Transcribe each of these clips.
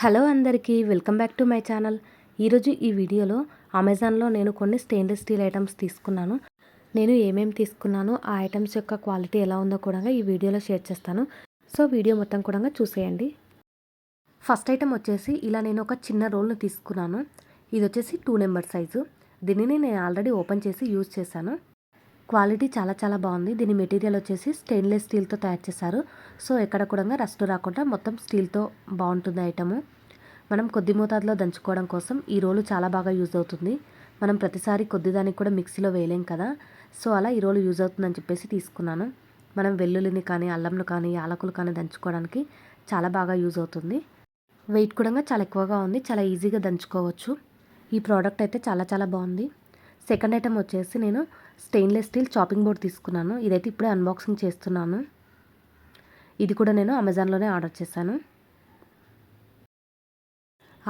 Hello అందరికీ welcome back to my channel. ఈరోజు ఈ వీడియోలో అమెజాన్లో నేను కొన్ని స్టెయిన్లెస్ స్టీల్ ఐటమ్స్ తీసుకున్నాను. నేను ఏమేమి తీసుకున్నాను, ఆ ఐటమ్స్ యొక్క క్వాలిటీ ఎలా ఉందో కూడా ఈ వీడియోలో షేర్ చేస్తాను. సో వీడియో మొత్తం కూడా చూసేయండి. ఫస్ట్ ఐటమ్ వచ్చేసి ఇలా నేను ఒక చిన్న రోల్ని తీసుకున్నాను. ఇది వచ్చేసి 2 నెంబర్ సైజు. దీనిని నేను ఆల్రెడీ ఓపెన్ చేసి యూజ్ చేశాను. క్వాలిటీ చాలా బాగుంది. దీని మెటీరియల్ వచ్చేసి స్టెయిన్లెస్ స్టీల్తో తయారు చేశారు. సో ఎక్కడ కూడా రస్ట్ రాకుండా మొత్తం స్టీల్తో బాగుంటుంది ఐటము. మనం కొద్ది మోతాదులో దంచుకోవడం కోసం ఈ రోలు చాలా బాగా యూజ్ అవుతుంది. మనం ప్రతిసారి కొద్దిదానికి కూడా మిక్సీలో వేయలేం కదా. సో అలా ఈ రోలు యూజ్ అవుతుందని చెప్పేసి తీసుకున్నాను. మనం వెల్లుల్లిని కానీ, అల్లంను కానీ, యాలకులు కానీ దంచుకోవడానికి చాలా బాగా యూజ్ అవుతుంది. వెయిట్ కూడా చాలా ఎక్కువగా ఉంది. చాలా ఈజీగా దంచుకోవచ్చు. ఈ ప్రోడక్ట్ అయితే చాలా బాగుంది. సెకండ్ ఐటమ్ వచ్చేసి నేను స్టెయిన్లెస్ స్టీల్ చాపింగ్ బోర్డ్ తీసుకున్నాను. ఇదైతే ఇప్పుడే అన్బాక్సింగ్ చేస్తున్నాను. ఇది కూడా నేను అమెజాన్లోనే ఆర్డర్ చేశాను.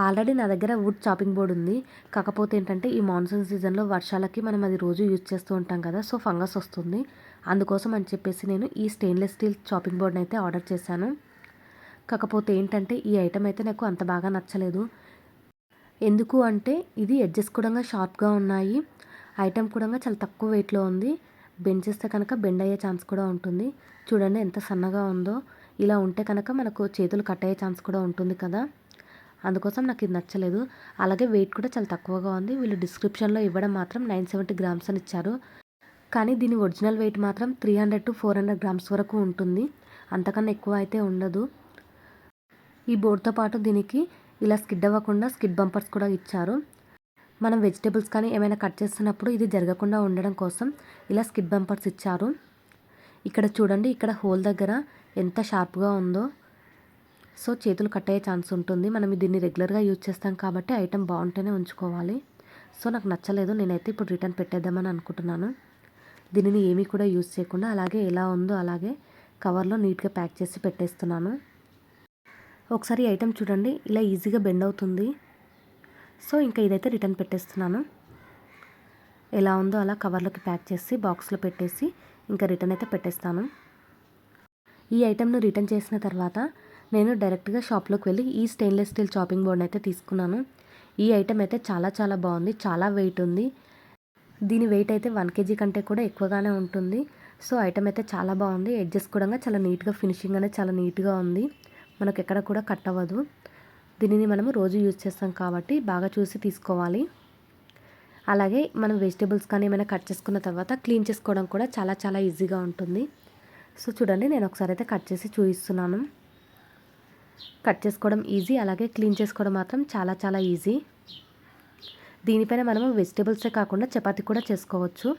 ఆల్రెడీ నా దగ్గర వుడ్ చాపింగ్ బోర్డ్ ఉంది. కాకపోతే ఏంటంటే ఈ మాన్సూన్ సీజన్లో వర్షాలకి మనం అది రోజు యూజ్ చేస్తూ ఉంటాం కదా. సో ఫంగస్ వస్తుంది. అందుకోసం అని చెప్పేసి నేను ఈ స్టెయిన్లెస్ స్టీల్ చాపింగ్ బోర్డ్ని అయితే ఆర్డర్ చేశాను. కాకపోతే ఏంటంటే ఈ ఐటమ్ అయితే నాకు అంత బాగా నచ్చలేదు. ఎందుకు అంటే ఇది ఎడ్జెస్ కూడా షార్ప్గా ఉన్నాయి. ఐటమ్ కూడా చాలా తక్కువ వెయిట్లో ఉంది. బెండ్ చేస్తే కనుక బెండ్ అయ్యే ఛాన్స్ కూడా ఉంటుంది. చూడండి ఎంత సన్నగా ఉందో. ఇలా ఉంటే కనుక మనకు చేతులు కట్ అయ్యే ఛాన్స్ కూడా ఉంటుంది కదా. అందుకోసం నాకు ఇది నచ్చలేదు. అలాగే వెయిట్ కూడా చాలా తక్కువగా ఉంది. వీళ్ళు డిస్క్రిప్షన్లో ఇవ్వడం మాత్రం 970 గ్రామ్స్ అని ఇచ్చారు. కానీ దీని ఒరిజినల్ వెయిట్ మాత్రం 300 to 400 గ్రామ్స్ వరకు ఉంటుంది. అంతకన్నా ఎక్కువ అయితే ఉండదు. ఈ బోర్డ్తో పాటు దీనికి ఇలా స్కిడ్ అవ్వకుండా స్కిడ్ బంపర్స్ కూడా ఇచ్చారు. మనం వెజిటేబుల్స్ కానీ ఏమైనా కట్ చేస్తున్నప్పుడు ఇది జరగకుండా ఉండడం కోసం ఇలా స్కిడ్ బంపర్స్ ఇచ్చారు. ఇక్కడ చూడండి, ఇక్కడ హోల్ దగ్గర ఎంత షార్ప్గా ఉందో. సో చేతులు కట్ అయ్యే ఛాన్స్ ఉంటుంది. మనం దీన్ని రెగ్యులర్గా యూజ్ చేస్తాం కాబట్టి ఐటమ్ బాగుంటేనే ఉంచుకోవాలి. సో నాకు నచ్చలేదు. నేనైతే ఇప్పుడు రిటర్న్ పెట్టేద్దామని అనుకుంటున్నాను. దీనిని ఏమీ కూడా యూజ్ చేయకుండా అలాగే ఎలా ఉందో అలాగే కవర్లో నీట్గా ప్యాక్ చేసి పెట్టేస్తున్నాను. ఒకసారి ఐటమ్ చూడండి, ఇలా ఈజీగా బెండ్ అవుతుంది. సో ఇంకా ఇదైతే రిటర్న్ పెట్టేస్తున్నాను. ఎలా ఉందో అలా కవర్లోకి ప్యాక్ చేసి బాక్స్లో పెట్టేసి ఇంకా రిటర్న్ అయితే పెట్టేస్తాను. ఈ ఐటమ్ను రిటర్న్ చేసిన తర్వాత నేను డైరెక్ట్గా షాప్లోకి వెళ్ళి ఈ స్టెయిన్లెస్ స్టీల్ చాపింగ్ బోర్డ్ని అయితే తీసుకున్నాను. ఈ ఐటమ్ అయితే చాలా బాగుంది. చాలా వెయిట్ ఉంది. దీని వెయిట్ అయితే 1 kg కంటే కూడా ఎక్కువగానే ఉంటుంది. సో ఐటమ్ అయితే చాలా బాగుంది. ఎడ్జెస్ కూడా చాలా నీట్గా, ఫినిషింగ్ అనేది చాలా నీట్గా ఉంది. మనకు ఎక్కడ కూడా కట్ అవ్వదు. దీనిని మనము రోజు యూజ్ చేస్తాం కాబట్టి బాగా చూసి తీసుకోవాలి. అలాగే మనం వెజిటేబుల్స్ కానీ ఏమైనా కట్ చేసుకున్న తర్వాత క్లీన్ చేసుకోవడం కూడా చాలా ఈజీగా ఉంటుంది. సో చూడండి, నేను ఒకసారి అయితే కట్ చేసి చూపిస్తున్నాను. కట్ చేసుకోవడం ఈజీ, అలాగే క్లీన్ చేసుకోవడం మాత్రం చాలా ఈజీ. దీనిపైన మనము వెజిటేబుల్సే కాకుండా చపాతీ కూడా చేసుకోవచ్చు.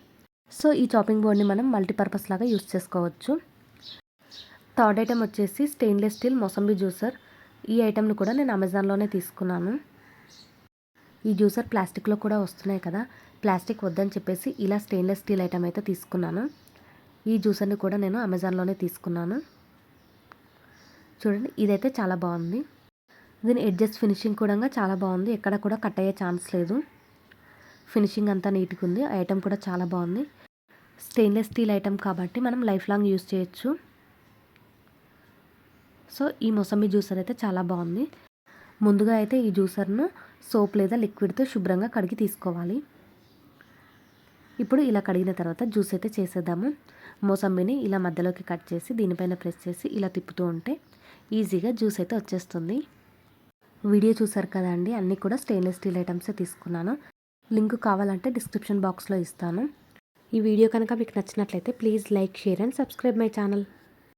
సో ఈ చాపింగ్ బోర్డ్ని మనం మల్టీపర్పస్ లాగా యూజ్ చేసుకోవచ్చు. థర్డ్ ఐటమ్ వచ్చేసి స్టెయిన్లెస్ స్టీల్ మొసంబీ జ్యూసర్. ఈ ఐటమ్ను కూడా నేను అమెజాన్లోనే తీసుకున్నాను. ఈ జ్యూసర్ ప్లాస్టిక్లో కూడా వస్తున్నాయి కదా. ప్లాస్టిక్ వద్దని చెప్పేసి ఇలా స్టెయిన్లెస్ స్టీల్ ఐటమ్ అయితే తీసుకున్నాను. ఈ జ్యూసర్ని కూడా నేను అమెజాన్లోనే తీసుకున్నాను. చూడండి, ఇదైతే చాలా బాగుంది. దీని ఎడ్జెస్ ఫినిషింగ్ కూడా చాలా బాగుంది. ఎక్కడ కూడా కట్ అయ్యే ఛాన్స్ లేదు. ఫినిషింగ్ అంతా నీట్గా ఉంది. ఐటమ్ కూడా చాలా బాగుంది. స్టెయిన్లెస్ స్టీల్ ఐటమ్ కాబట్టి మనం లైఫ్ లాంగ్ యూజ్ చేయొచ్చు. సో ఈ మొసంబీ జ్యూసర్ అయితే చాలా బాగుంది. ముందుగా అయితే ఈ జ్యూసర్ను సోప్ లేదా లిక్విడ్తో శుభ్రంగా కడిగి తీసుకోవాలి. ఇప్పుడు ఇలా కడిగిన తర్వాత జ్యూస్ అయితే చేసేద్దాము. మోసంబిని ఇలా మధ్యలోకి కట్ చేసి దీనిపైన ప్రెస్ చేసి ఇలా తిప్పుతూ ఉంటే ఈజీగా జ్యూస్ అయితే వచ్చేస్తుంది. వీడియో చూసారు కదా అండి, అన్నీ కూడా స్టెయిన్లెస్ స్టీల్ ఐటమ్సే తీసుకున్నాను. లింక్ కావాలంటే డిస్క్రిప్షన్ బాక్స్లో ఇస్తాను. ఈ వీడియో కనుక మీకు నచ్చినట్లయితే please like, share and subscribe my channel.